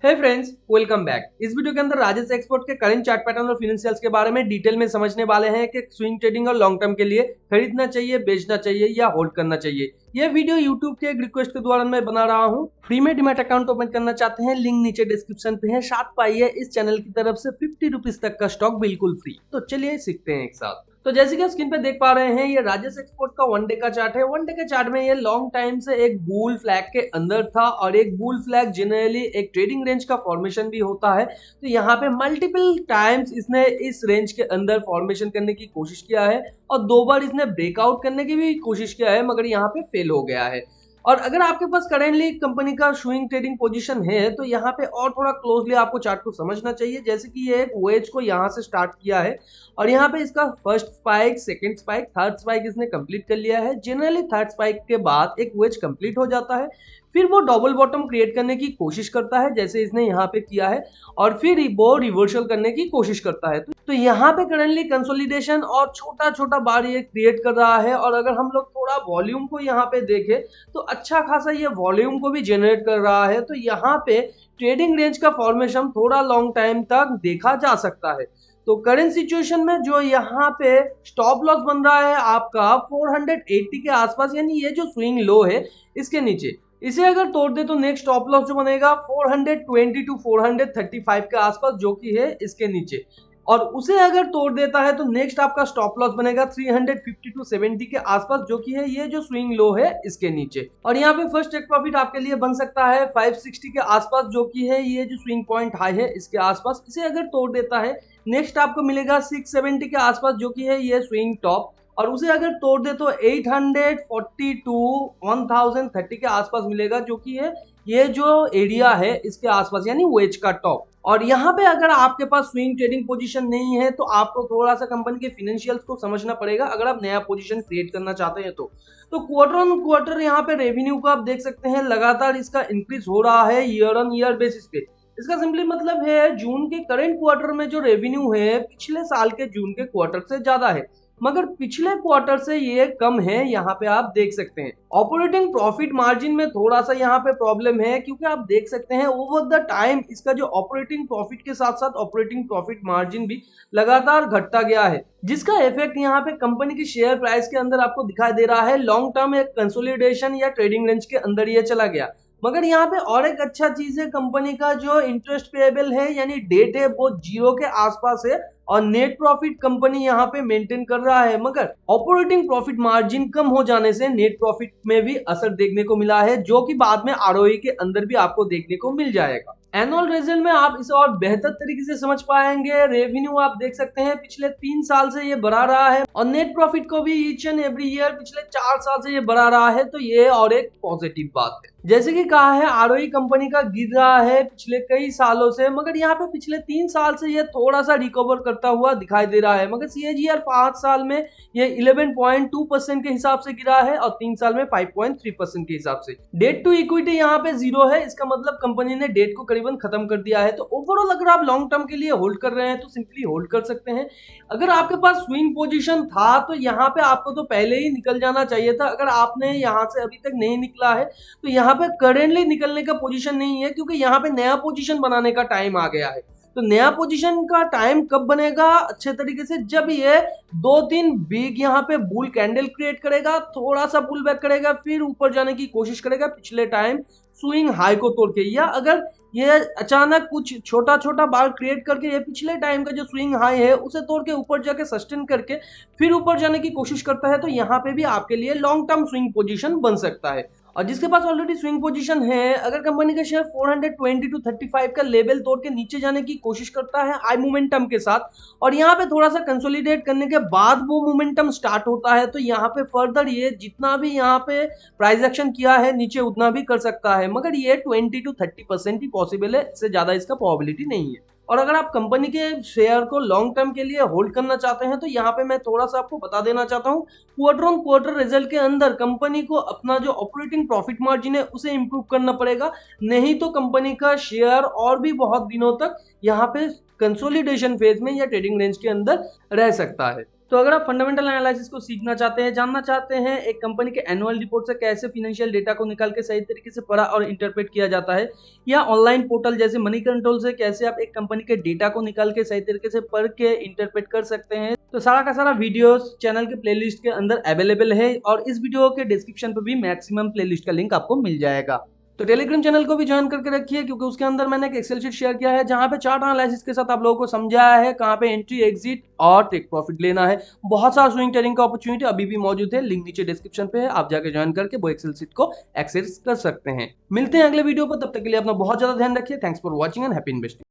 हे friends, welcome back. इस video के अंदर राजेश एक्सपोर्ट के करंट चार्ट पैटर्न और फाइनेंशियल्स के बारे में डिटेल में समझने वाले हैं कि स्विंग ट्रेडिंग और लॉन्ग टर्म के लिए खरीदना चाहिए, बेचना चाहिए या होल्ड करना चाहिए। यह वीडियो यूट्यूब के एक रिक्वेस्ट के द्वारा मैं बना रहा हूं। फ्री में डीमैट अकाउंट ओपन करना चाहते हैं, लिंक नीचे डिस्क्रिप्शन पे है। साथ पाइए इस चैनल की तरफ से 50 रुपीज तक का स्टॉक बिल्कुल फ्री। तो चलिए सीखते हैं एक साथ। तो जैसे कि आप स्क्रीन पे देख पा रहे हैं, ये राजेश एक्सपोर्ट का वन डे का चार्ट है। वन डे के चार्ट में ये लॉन्ग टाइम से एक बुल फ्लैग के अंदर था और एक बुल फ्लैग जनरली एक ट्रेडिंग रेंज का फॉर्मेशन भी होता है। तो यहाँ पे मल्टीपल टाइम्स इसने इस रेंज के अंदर फॉर्मेशन करने की कोशिश किया है और 2 बार इसने ब्रेकआउट करने की भी कोशिश किया है, मगर यहाँ पे फेल हो गया है। और अगर आपके पास करेंटली कंपनी का स्विंग ट्रेडिंग पोजीशन है तो यहाँ पे और थोड़ा क्लोजली आपको चार्ट को समझना चाहिए। जैसे कि ये एक वेज को यहाँ से स्टार्ट किया है और यहाँ पे इसका first spike, second spike, third spike इसने कंप्लीट कर लिया है। जनरली थर्ड स्पाइक के बाद एक वेज कंप्लीट हो जाता है, फिर वो डबल बॉटम क्रिएट करने की कोशिश करता है जैसे इसने यहाँ पे किया है, और फिर वो रिवर्सल करने की कोशिश करता है। तो यहाँ पे करंटली कंसोलिडेशन और छोटा छोटा बार ये क्रिएट कर रहा है। और अगर हम लोग थोड़ा वॉल्यूम को यहाँ पे देखें तो अच्छा खासा ये वॉल्यूम को भी जनरेट कर रहा है। तो यहाँ पे ट्रेडिंग रेंज का फॉर्मेशन थोड़ा लॉन्ग टाइम तक देखा जा सकता है। तो करंट सिचुएशन में जो यहाँ पे स्टॉप लॉस बन रहा है आपका 480 के आसपास, यानी ये जो स्विंग लो है इसके नीचे, इसे अगर तोड़ दे तो नेक्स्ट स्टॉप लॉस जो बनेगा 420 टू 435 के आसपास, जो कि है इसके नीचे। और उसे अगर तोड़ देता है तो नेक्स्ट आपका स्टॉप लॉस बनेगा 350 टू 70 के आसपास, जो कि है ये जो स्विंग लो है इसके नीचे। और यहाँ पे फर्स्ट टेक प्रॉफिट आपके लिए बन सकता है 560 के आसपास, जो कि है ये जो स्विंग पॉइंट हाई है इसके आसपास। इसे अगर तोड़ देता है नेक्स्ट आपको मिलेगा 670 के आसपास, जो कि है ये स्विंग टॉप। और उसे अगर तोड़ दे तो 840 टू 1030 के आसपास मिलेगा, जो कि है ये जो एरिया है इसके आसपास, यानी वेज का टॉप। और यहाँ पे अगर आपके पास स्विंग ट्रेडिंग पोजीशन नहीं है तो आपको थोड़ा सा कंपनी के फाइनेंशियल्स को समझना पड़ेगा अगर आप नया पोजीशन क्रिएट करना चाहते हैं तो क्वार्टर ऑन क्वार्टर यहाँ पे रेवेन्यू को आप देख सकते हैं लगातार इसका इंक्रीज हो रहा है ईयर ऑन ईयर बेसिस पे। इसका सिंपली मतलब है जून के करंट क्वार्टर में जो रेवेन्यू है पिछले साल के जून के क्वार्टर से ज्यादा है, मगर पिछले क्वार्टर से ये कम है। यहाँ पे आप देख सकते हैं ऑपरेटिंग प्रॉफिट मार्जिन में थोड़ा सा यहाँ पे प्रॉब्लम है, क्योंकि आप देख सकते हैं ओवर द टाइम इसका जो ऑपरेटिंग प्रॉफिट के साथ साथ ऑपरेटिंग प्रॉफिट मार्जिन भी लगातार घटता गया है, जिसका इफेक्ट यहाँ पे कंपनी की शेयर प्राइस के अंदर आपको दिखाई दे रहा है। लॉन्ग टर्म एक कंसोलिडेशन या ट्रेडिंग रेंज के अंदर ये चला गया। मगर यहाँ पे और एक अच्छा चीज है, कंपनी का जो इंटरेस्ट पेएबल है यानी डेट है वो 0 के आसपास है और नेट प्रॉफिट कंपनी यहाँ पे मेंटेन कर रहा है। मगर ऑपरेटिंग प्रॉफिट मार्जिन कम हो जाने से नेट प्रॉफिट में भी असर देखने को मिला है, जो कि बाद में आरओई के अंदर भी आपको देखने को मिल जाएगा। एनुअल रिजल्ट में आप इसे और बेहतर तरीके से समझ पाएंगे। रेवेन्यू आप देख सकते हैं पिछले 3 साल से ये बढ़ा रहा है और नेट प्रॉफिट को भी ईच एंड एवरी ईयर पिछले 4 साल से ये बढ़ा रहा है। तो ये और एक पॉजिटिव बात है। जैसे कि कहा है आरओई कंपनी का गिर रहा है पिछले कई सालों से, मगर यहाँ पे पिछले 3 साल से ये थोड़ा सा रिकवर करता हुआ दिखाई दे रहा है। मगर सीएजीआर 5 साल में ये 11.2% के हिसाब से गिरा है और 3 साल में 5.3% के हिसाब से। डेट टू इक्विटी यहाँ पे 0 है, इसका मतलब कंपनी ने डेट को करीबन खत्म कर दिया है। तो ओवरऑल अगर आप लॉन्ग टर्म के लिए होल्ड कर रहे हैं तो सिंपली होल्ड कर सकते हैं। अगर आपके पास स्विंग पोजीशन था तो यहाँ पे आपको तो पहले ही निकल जाना चाहिए था। अगर आपने यहाँ से अभी तक नहीं निकला है तो यहाँ पे करेंटली निकलने का पोजीशन नहीं है, क्योंकि यहाँ पे नया पोजीशन बनाने का टाइम आ गया है। तो नया पोजीशन का टाइम कब बनेगा अच्छे तरीके से, जब ये 2-3 बिग यहाँ पे बुल कैंडल क्रिएट करेगा, थोड़ा सा पुल बैक करेगा, फिर ऊपर जाने की कोशिश करेगा पिछले टाइम स्विंग हाई को तोड़ के, या अगर ये अचानक कुछ छोटा छोटा बार क्रिएट करके ये पिछले टाइम का जो स्विंग हाई है उसे तोड़ के ऊपर जाके सस्टेन करके फिर ऊपर जाने की कोशिश करता है, तो यहाँ पे भी आपके लिए लॉन्ग टर्म स्विंग पोजीशन बन सकता है। और जिसके पास ऑलरेडी स्विंग पोजीशन है, अगर कंपनी का शेयर 420 टू 35 का लेवल तोड़ के नीचे जाने की कोशिश करता है हाई मोमेंटम के साथ, और यहाँ पे थोड़ा सा कंसोलिडेट करने के बाद वो मोमेंटम स्टार्ट होता है, तो यहाँ पे फर्दर ये जितना भी यहाँ पे प्राइस एक्शन किया है नीचे उतना भी कर सकता है। मगर ये 20 टू 30% ही पॉसिबल है, इससे ज्यादा इसका प्रोबेबिलिटी नहीं है। और अगर आप कंपनी के शेयर को लॉन्ग टर्म के लिए होल्ड करना चाहते हैं तो यहाँ पे मैं थोड़ा सा आपको बता देना चाहता हूँ, क्वार्टर ऑन क्वार्टर रिजल्ट के अंदर कंपनी को अपना जो ऑपरेटिंग प्रॉफिट मार्जिन है उसे इंप्रूव करना पड़ेगा, नहीं तो कंपनी का शेयर और भी बहुत दिनों तक यहाँ पे कंसोलिडेशन फेज में या ट्रेडिंग रेंज के अंदर रह सकता है। तो अगर आप फंडामेंटल एनालिसिस को सीखना चाहते हैं, जानना चाहते हैं एक कंपनी के एनुअल रिपोर्ट से कैसे फाइनेंशियल डेटा को निकाल के सही तरीके से पढ़ा और इंटरप्रेट किया जाता है, या ऑनलाइन पोर्टल जैसे मनी कंट्रोल से कैसे आप एक कंपनी के डेटा को निकाल के सही तरीके से पढ़ के इंटरप्रेट कर सकते हैं, तो सारा का सारा वीडियोस चैनल के प्लेलिस्ट के अंदर अवेलेबल है और इस वीडियो के डिस्क्रिप्शन पर भी मैक्सिमम प्लेलिस्ट का लिंक आपको मिल जाएगा। तो टेलीग्राम चैनल को भी ज्वाइन करके रखिए, क्योंकि उसके अंदर मैंने एक एक्सेल शीट शेयर किया है जहां पे चार्ट एनालिसिस के साथ आप लोगों को समझाया है कहां पे एंट्री, एग्जिट और टेक प्रॉफिट लेना है। बहुत सारा स्विंग ट्रेडिंग का अपॉर्चुनिटी अभी भी मौजूद है, लिंक नीचे डिस्क्रिप्शन पे है, आप जाके ज्वाइन करके वो एक्सेल शीट को एक्सेस कर सकते हैं। मिलते हैं अगले वीडियो पर, तब तक के लिए अपना बहुत ज्यादा ध्यान रखिए। Thanks for watching and happy investing.